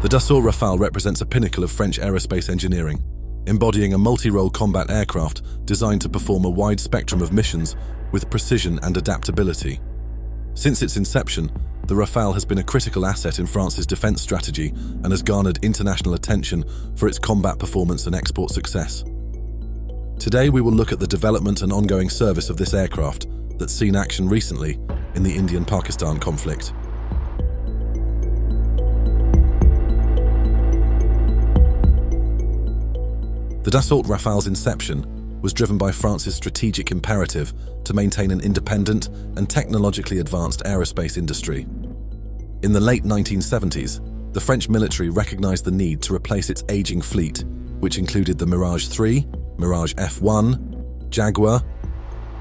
The Dassault Rafale represents a pinnacle of French aerospace engineering, embodying a multi-role combat aircraft designed to perform a wide spectrum of missions with precision and adaptability. Since its inception, the Rafale has been a critical asset in France's defense strategy and has garnered international attention for its combat performance and export success. Today we will look at the development and ongoing service of this aircraft that's seen action recently in the Indian-Pakistan conflict. The Dassault Rafale's inception was driven by France's strategic imperative to maintain an independent and technologically advanced aerospace industry. In the late 1970s, the French military recognized the need to replace its aging fleet, which included the Mirage 3, Mirage F1, Jaguar,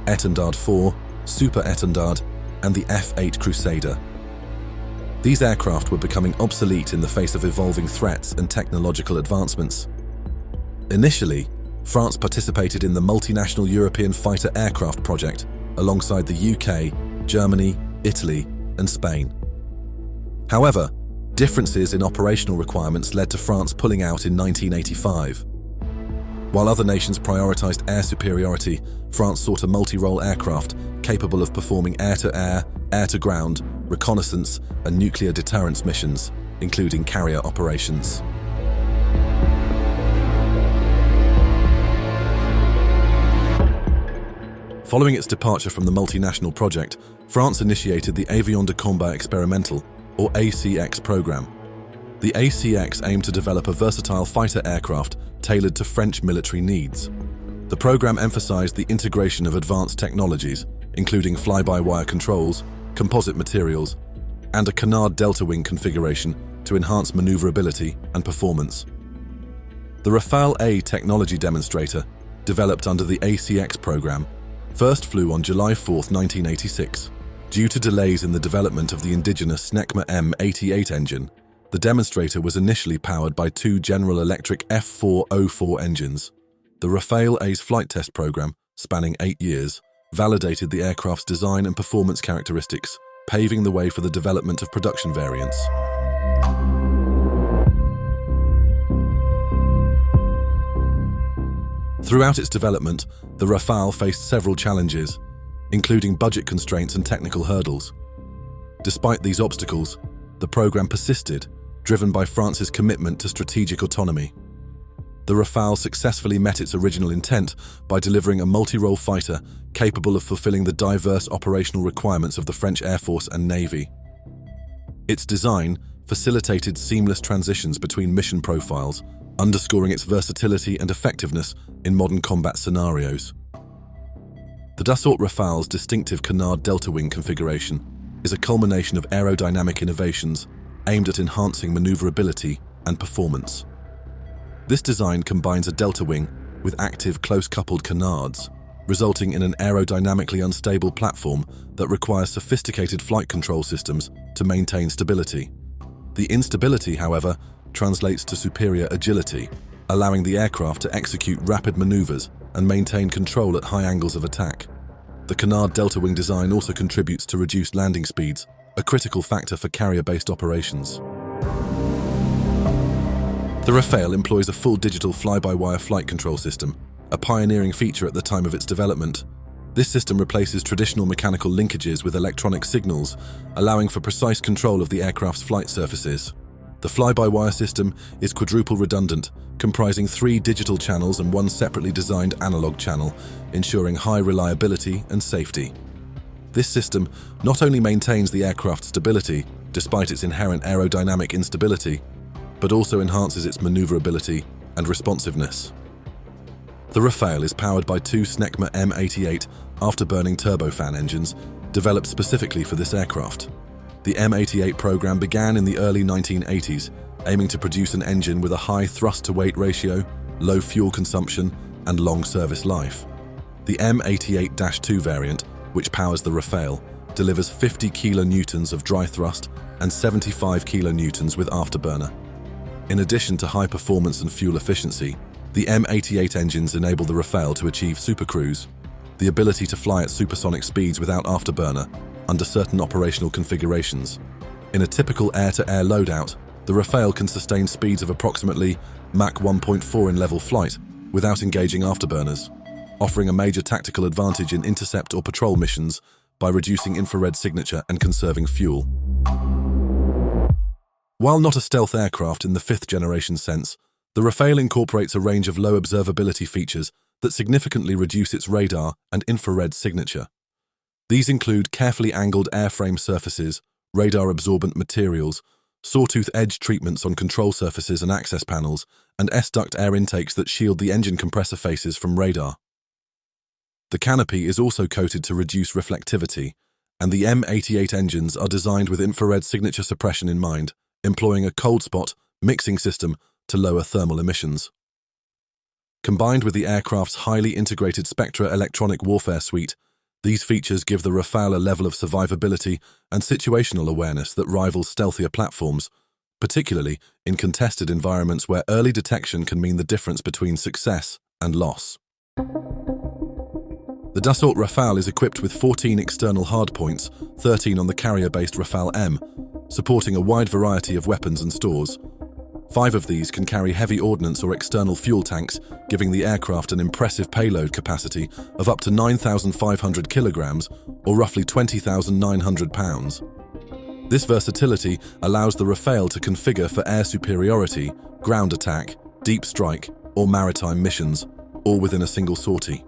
Étendard 4, Super Étendard, and the F8 Crusader. These aircraft were becoming obsolete in the face of evolving threats and technological advancements. Initially, France participated in the multinational European fighter aircraft project alongside the UK, Germany, Italy, and Spain. However, differences in operational requirements led to France pulling out in 1985. While other nations prioritized air superiority, France sought a multi-role aircraft capable of performing air-to-air, air-to-ground, reconnaissance, and nuclear deterrence missions, including carrier operations. Following its departure from the multinational project, France initiated the Avion de Combat Experimental, or ACX program. The ACX aimed to develop a versatile fighter aircraft tailored to French military needs. The program emphasized the integration of advanced technologies, including fly-by-wire controls, composite materials, and a Canard delta wing configuration to enhance maneuverability and performance. The Rafale A technology demonstrator, developed under the ACX program, first flew on July 4, 1986. Due to delays in the development of the indigenous SNECMA M88 engine, the demonstrator was initially powered by two General Electric F404 engines. The Rafale A's flight test program, spanning 8 years, validated the aircraft's design and performance characteristics, paving the way for the development of production variants. Throughout its development, the Rafale faced several challenges, including budget constraints and technical hurdles. Despite these obstacles, the program persisted, driven by France's commitment to strategic autonomy. The Rafale successfully met its original intent by delivering a multi-role fighter capable of fulfilling the diverse operational requirements of the French Air Force and Navy. Its design facilitated seamless transitions between mission profiles, underscoring its versatility and effectiveness in modern combat scenarios. The Dassault Rafale's distinctive Canard delta wing configuration is a culmination of aerodynamic innovations aimed at enhancing maneuverability and performance. This design combines a delta wing with active close-coupled canards, resulting in an aerodynamically unstable platform that requires sophisticated flight control systems to maintain stability. The instability, however, translates to superior agility, allowing the aircraft to execute rapid maneuvers and maintain control at high angles of attack. The Canard delta wing design also contributes to reduced landing speeds, a critical factor for carrier-based operations. The Rafale employs a full digital fly-by-wire flight control system, a pioneering feature at the time of its development. This system replaces traditional mechanical linkages with electronic signals, allowing for precise control of the aircraft's flight surfaces. The fly-by-wire system is quadruple redundant, comprising 3 digital channels and 1 separately designed analog channel, ensuring high reliability and safety. This system not only maintains the aircraft's stability, despite its inherent aerodynamic instability, but also enhances its maneuverability and responsiveness. The Rafale is powered by 2 SNECMA M88 afterburning turbofan engines developed specifically for this aircraft. The M88 program began in the early 1980s, aiming to produce an engine with a high thrust-to-weight ratio, low fuel consumption, and long service life. The M88-2 variant, which powers the Rafale, delivers 50 kilonewtons of dry thrust and 75 kilonewtons with afterburner. In addition to high performance and fuel efficiency, the M88 engines enable the Rafale to achieve supercruise, the ability to fly at supersonic speeds without afterburner under certain operational configurations. In a typical air-to-air loadout, the Rafale can sustain speeds of approximately Mach 1.4 in level flight without engaging afterburners, offering a major tactical advantage in intercept or patrol missions by reducing infrared signature and conserving fuel. While not a stealth aircraft in the fifth-generation sense, the Rafale incorporates a range of low observability features that significantly reduce its radar and infrared signature. These include carefully angled airframe surfaces, radar-absorbent materials, sawtooth edge treatments on control surfaces and access panels, and S-duct air intakes that shield the engine compressor faces from radar. The canopy is also coated to reduce reflectivity, and the M88 engines are designed with infrared signature suppression in mind, employing a cold spot mixing system to lower thermal emissions. Combined with the aircraft's highly integrated Spectra electronic warfare suite, these features give the Rafale a level of survivability and situational awareness that rivals stealthier platforms, particularly in contested environments where early detection can mean the difference between success and loss. The Dassault Rafale is equipped with 14 external hardpoints, 13 on the carrier-based Rafale M, supporting a wide variety of weapons and stores. 5 of these can carry heavy ordnance or external fuel tanks, giving the aircraft an impressive payload capacity of up to 9,500 kilograms, or roughly 20,900 pounds. This versatility allows the Rafale to configure for air superiority, ground attack, deep strike, or maritime missions, all within a single sortie.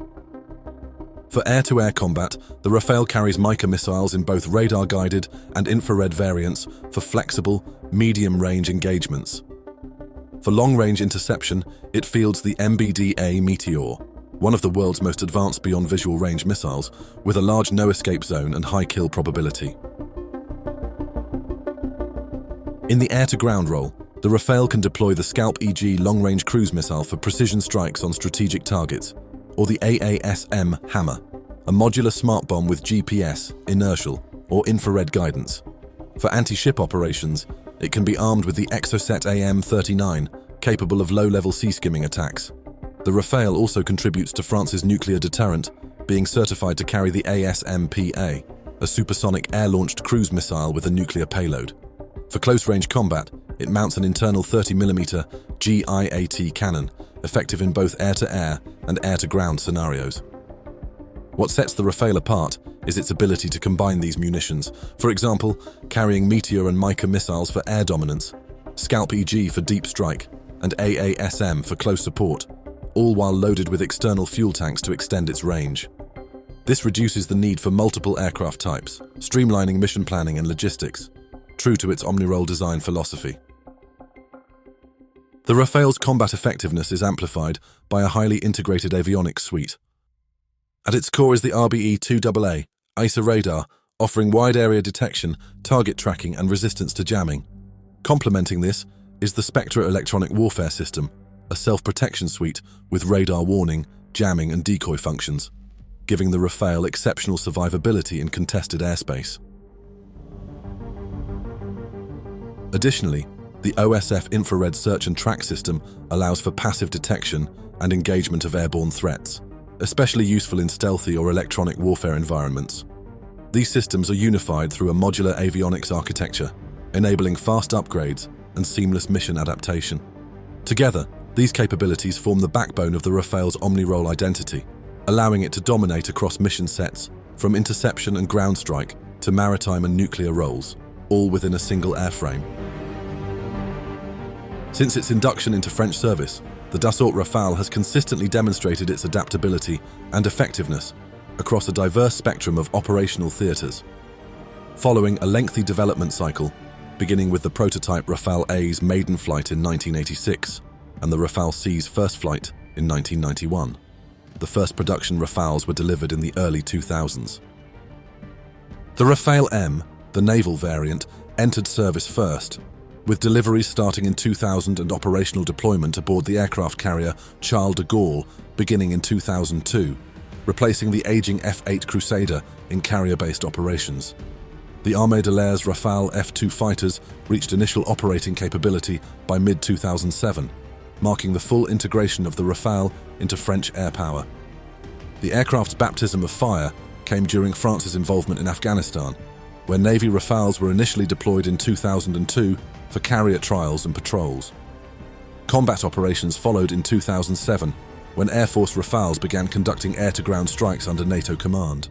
For air-to-air combat, the Rafale carries Mica missiles in both radar-guided and infrared variants for flexible, medium-range engagements. For long-range interception, it fields the MBDA Meteor, one of the world's most advanced beyond visual range missiles, with a large no-escape zone and high kill probability. In the air-to-ground role, the Rafale can deploy the Scalp EG long-range cruise missile for precision strikes on strategic targets, or the AASM Hammer, a modular smart bomb with GPS, inertial, or infrared guidance. For anti-ship operations, it can be armed with the Exocet AM-39, capable of low-level sea-skimming attacks. The Rafale also contributes to France's nuclear deterrent, being certified to carry the ASMPA, a supersonic air-launched cruise missile with a nuclear payload. For close-range combat, it mounts an internal 30mm GIAT cannon, effective in both air-to-air and air-to-ground scenarios. What sets the Rafale apart is its ability to combine these munitions, for example, carrying Meteor and Mica missiles for air dominance, Scalp EG for deep strike, and AASM for close support, all while loaded with external fuel tanks to extend its range. This reduces the need for multiple aircraft types, streamlining mission planning and logistics, true to its Omnirole design philosophy. The Rafale's combat effectiveness is amplified by a highly integrated avionics suite. At its core is the RBE-2AA ISA radar, offering wide area detection, target tracking, and resistance to jamming. Complementing this is the Spectra electronic warfare system, a self-protection suite with radar warning, jamming, and decoy functions, giving the Rafale exceptional survivability in contested airspace. Additionally, the OSF infrared search and track system allows for passive detection and engagement of airborne threats, especially useful in stealthy or electronic warfare environments. These systems are unified through a modular avionics architecture, enabling fast upgrades and seamless mission adaptation. Together, these capabilities form the backbone of the Rafale's Omnirole identity, allowing it to dominate across mission sets, from interception and ground strike to maritime and nuclear roles, all within a single airframe. Since its induction into French service, the Dassault Rafale has consistently demonstrated its adaptability and effectiveness across a diverse spectrum of operational theaters. Following a lengthy development cycle, beginning with the prototype Rafale A's maiden flight in 1986 and the Rafale C's first flight in 1991, the first production Rafales were delivered in the early 2000s. The Rafale M, the naval variant, entered service first, with deliveries starting in 2000 and operational deployment aboard the aircraft carrier Charles de Gaulle beginning in 2002, replacing the aging F-8 Crusader in carrier-based operations. The Armée de l'Air's Rafale F-2 fighters reached initial operating capability by mid-2007, marking the full integration of the Rafale into French air power. The aircraft's baptism of fire came during France's involvement in Afghanistan, where Navy Rafales were initially deployed in 2002 for carrier trials and patrols. Combat operations followed in 2007, when Air Force Rafales began conducting air-to-ground strikes under NATO command.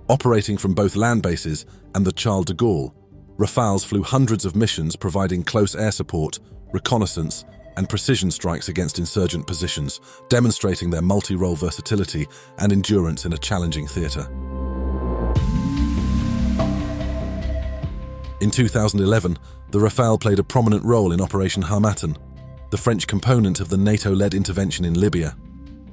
Operating from both land bases and the Charles de Gaulle, Rafales flew hundreds of missions providing close air support, reconnaissance, and precision strikes against insurgent positions, demonstrating their multi-role versatility and endurance in a challenging theatre. In 2011, the Rafale played a prominent role in Operation Harmattan, the French component of the NATO-led intervention in Libya.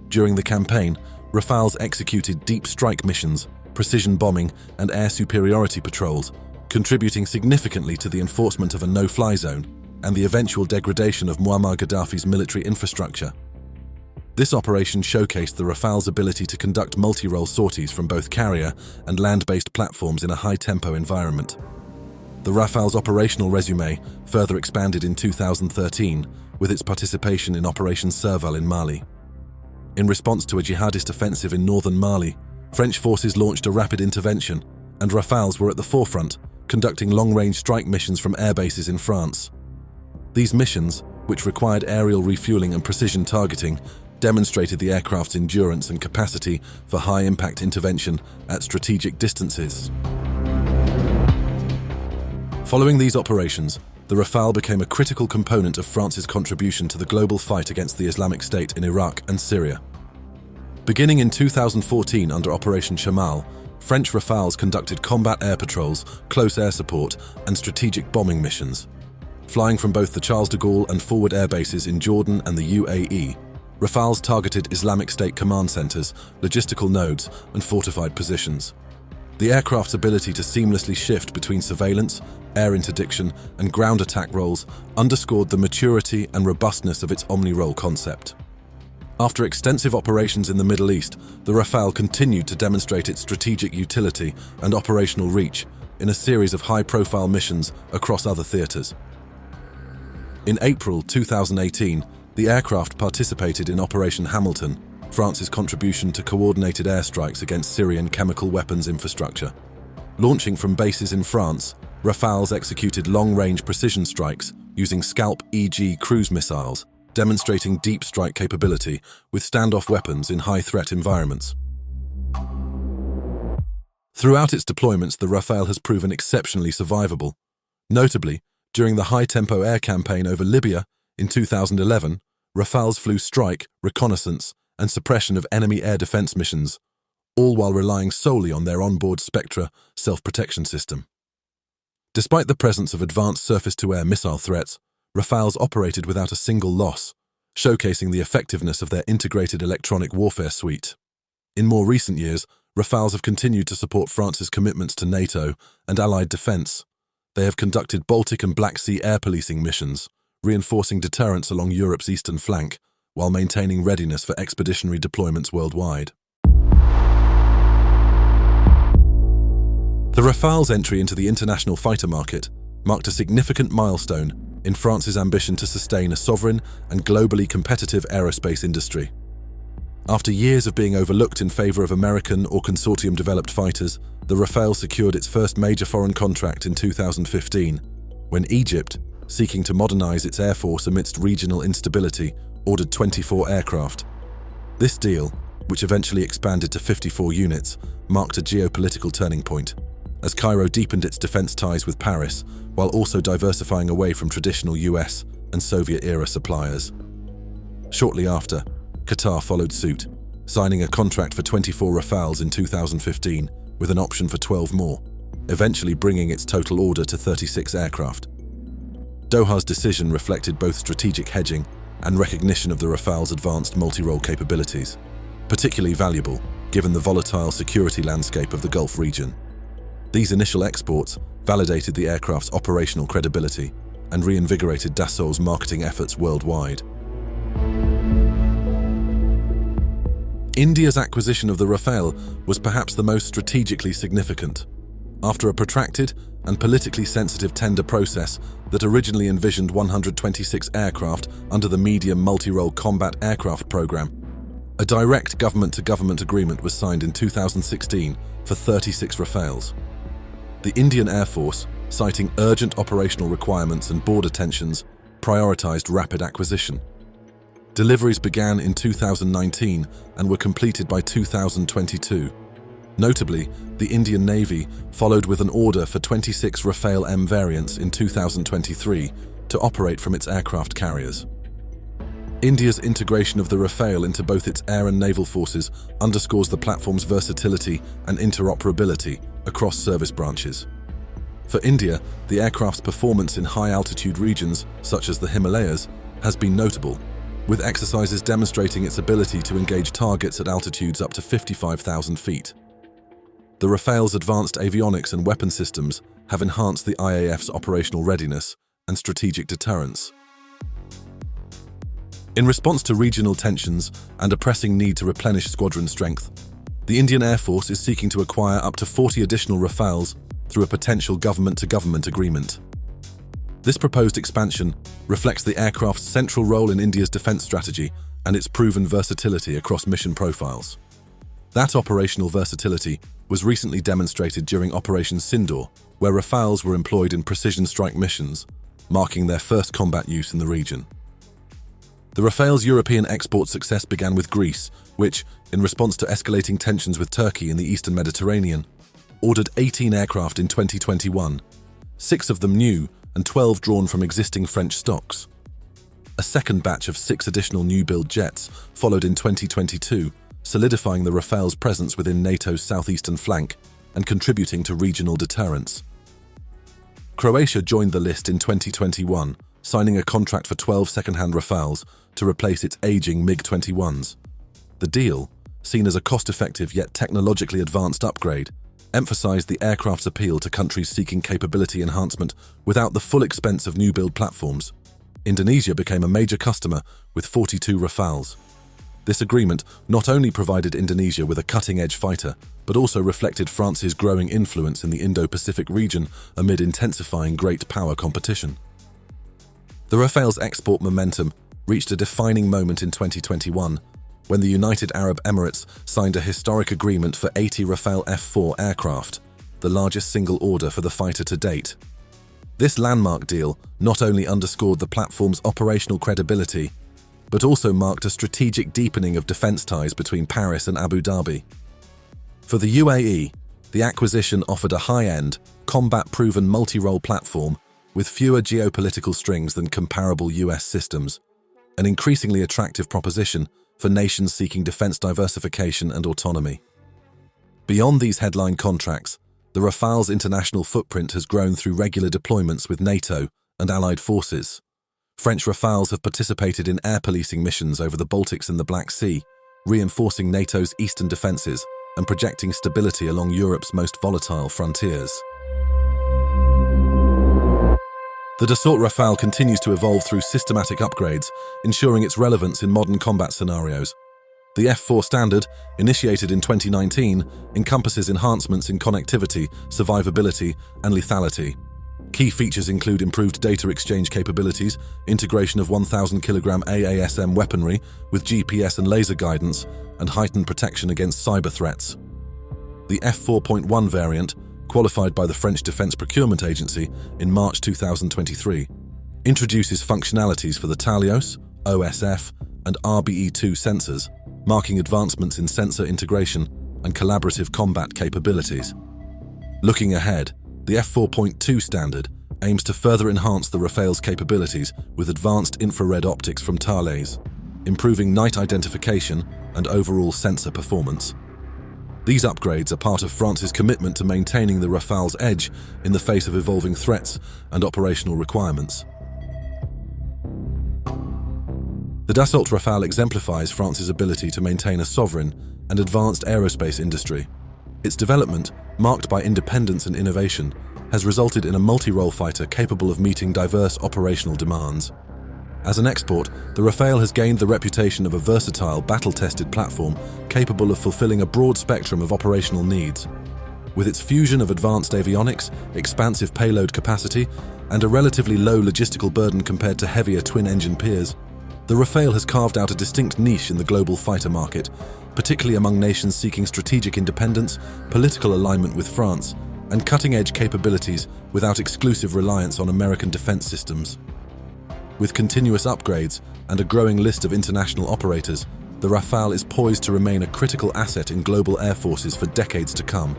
During the campaign, Rafales executed deep strike missions, precision bombing, and air superiority patrols, contributing significantly to the enforcement of a no-fly zone and the eventual degradation of Muammar Gaddafi's military infrastructure. This operation showcased the Rafale's ability to conduct multi-role sorties from both carrier and land-based platforms in a high-tempo environment. The Rafale's operational resume further expanded in 2013 with its participation in Operation Serval in Mali. In response to a jihadist offensive in northern Mali, French forces launched a rapid intervention, and Rafales were at the forefront, conducting long-range strike missions from air bases in France. These missions, which required aerial refueling and precision targeting, demonstrated the aircraft's endurance and capacity for high-impact intervention at strategic distances. Following these operations, the Rafale became a critical component of France's contribution to the global fight against the Islamic State in Iraq and Syria. Beginning in 2014 under Operation Chamal, French Rafales conducted combat air patrols, close air support, and strategic bombing missions. Flying from both the Charles de Gaulle and forward air bases in Jordan and the UAE, Rafales targeted Islamic State command centers, logistical nodes, and fortified positions. The aircraft's ability to seamlessly shift between surveillance, air interdiction, and ground attack roles underscored the maturity and robustness of its Omnirole concept. After extensive operations in the Middle East, the Rafale continued to demonstrate its strategic utility and operational reach in a series of high-profile missions across other theaters. In April 2018, the aircraft participated in Operation Hamilton, France's contribution to coordinated airstrikes against Syrian chemical weapons infrastructure. Launching from bases in France, Rafales executed long-range precision strikes using Scalp EG cruise missiles, demonstrating deep strike capability with standoff weapons in high-threat environments. Throughout its deployments, the Rafale has proven exceptionally survivable. Notably, during the high-tempo air campaign over Libya in 2011, Rafales flew strike, reconnaissance, and suppression of enemy air defense missions, all while relying solely on their onboard Spectra self-protection system. Despite the presence of advanced surface-to-air missile threats, Rafales operated without a single loss, showcasing the effectiveness of their integrated electronic warfare suite. In more recent years, Rafales have continued to support France's commitments to NATO and Allied defense. They have conducted Baltic and Black Sea air policing missions, reinforcing deterrence along Europe's eastern flank, while maintaining readiness for expeditionary deployments worldwide. The Rafale's entry into the international fighter market marked a significant milestone in France's ambition to sustain a sovereign and globally competitive aerospace industry. After years of being overlooked in favor of American or consortium-developed fighters, the Rafale secured its first major foreign contract in 2015, when Egypt, seeking to modernize its air force amidst regional instability, ordered 24 aircraft. This deal, which eventually expanded to 54 units, marked a geopolitical turning point, as Cairo deepened its defense ties with Paris, while also diversifying away from traditional US and Soviet-era suppliers. Shortly after, Qatar followed suit, signing a contract for 24 Rafales in 2015, with an option for 12 more, eventually bringing its total order to 36 aircraft. Doha's decision reflected both strategic hedging and recognition of the Rafale's advanced multi-role capabilities, particularly valuable given the volatile security landscape of the Gulf region. These initial exports validated the aircraft's operational credibility and reinvigorated Dassault's marketing efforts worldwide. India's acquisition of the Rafale was perhaps the most strategically significant. After a protracted and politically sensitive tender process that originally envisioned 126 aircraft under the Medium Multi-Role Combat Aircraft Program, a direct government-to-government agreement was signed in 2016 for 36 Rafales. The Indian Air Force, citing urgent operational requirements and border tensions, prioritized rapid acquisition. Deliveries began in 2019 and were completed by 2022. Notably, the Indian Navy followed with an order for 26 Rafale M variants in 2023 to operate from its aircraft carriers. India's integration of the Rafale into both its air and naval forces underscores the platform's versatility and interoperability across service branches. For India, the aircraft's performance in high-altitude regions, such as the Himalayas, has been notable, with exercises demonstrating its ability to engage targets at altitudes up to 55,000 feet. The Rafale's advanced avionics and weapon systems have enhanced the IAF's operational readiness and strategic deterrence. In response to regional tensions and a pressing need to replenish squadron strength, the Indian Air Force is seeking to acquire up to 40 additional Rafales through a potential government-to-government agreement. This proposed expansion reflects the aircraft's central role in India's defense strategy and its proven versatility across mission profiles. That operational versatility was recently demonstrated during Operation Sindoor, where Rafales were employed in precision strike missions, marking their first combat use in the region. The Rafale's European export success began with Greece, which, in response to escalating tensions with Turkey in the eastern Mediterranean, ordered 18 aircraft in 2021, 6 of them new and 12 drawn from existing French stocks. A second batch of 6 additional new-build jets followed in 2022, solidifying the Rafale's presence within NATO's southeastern flank and contributing to regional deterrence. Croatia joined the list in 2021, signing a contract for 12 second-hand Rafales to replace its aging MiG-21s. The deal, seen as a cost-effective yet technologically advanced upgrade, emphasized the aircraft's appeal to countries seeking capability enhancement without the full expense of new-build platforms. Indonesia became a major customer with 42 Rafales. This agreement not only provided Indonesia with a cutting-edge fighter, but also reflected France's growing influence in the Indo-Pacific region amid intensifying great power competition. The Rafale's export momentum reached a defining moment in 2021, when the United Arab Emirates signed a historic agreement for 80 Rafale F-4 aircraft, the largest single order for the fighter to date. This landmark deal not only underscored the platform's operational credibility, but also marked a strategic deepening of defense ties between Paris and Abu Dhabi. For the UAE, the acquisition offered a high-end, combat-proven multirole platform with fewer geopolitical strings than comparable US systems, an increasingly attractive proposition for nations seeking defense diversification and autonomy. Beyond these headline contracts, the Rafale's international footprint has grown through regular deployments with NATO and allied forces. French Rafales have participated in air policing missions over the Baltics and the Black Sea, reinforcing NATO's eastern defenses and projecting stability along Europe's most volatile frontiers. The Dassault Rafale continues to evolve through systematic upgrades, ensuring its relevance in modern combat scenarios. The F-4 standard, initiated in 2019, encompasses enhancements in connectivity, survivability, and lethality. Key features include improved data exchange capabilities, integration of 1,000-kilogram AASM weaponry with GPS and laser guidance, and heightened protection against cyber threats. The F-4.1 variant, qualified by the French Defense Procurement Agency in March 2023, introduces functionalities for the Talios, OSF, and RBE2 sensors, marking advancements in sensor integration and collaborative combat capabilities. Looking ahead, the F-4.2 standard aims to further enhance the Rafale's capabilities with advanced infrared optics from Thales, improving night identification and overall sensor performance. These upgrades are part of France's commitment to maintaining the Rafale's edge in the face of evolving threats and operational requirements. The Dassault Rafale exemplifies France's ability to maintain a sovereign and advanced aerospace industry. Its development, marked by independence and innovation, has resulted in a multi-role fighter capable of meeting diverse operational demands. As an export, the Rafale has gained the reputation of a versatile, battle-tested platform capable of fulfilling a broad spectrum of operational needs. With its fusion of advanced avionics, expansive payload capacity, and a relatively low logistical burden compared to heavier twin-engine peers, the Rafale has carved out a distinct niche in the global fighter market, particularly among nations seeking strategic independence, political alignment with France, and cutting-edge capabilities without exclusive reliance on American defense systems. With continuous upgrades and a growing list of international operators, the Rafale is poised to remain a critical asset in global air forces for decades to come.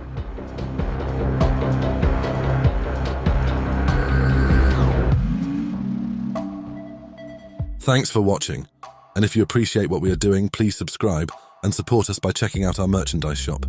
Thanks for watching, and if you appreciate what we are doing, please subscribe and support us by checking out our merchandise shop.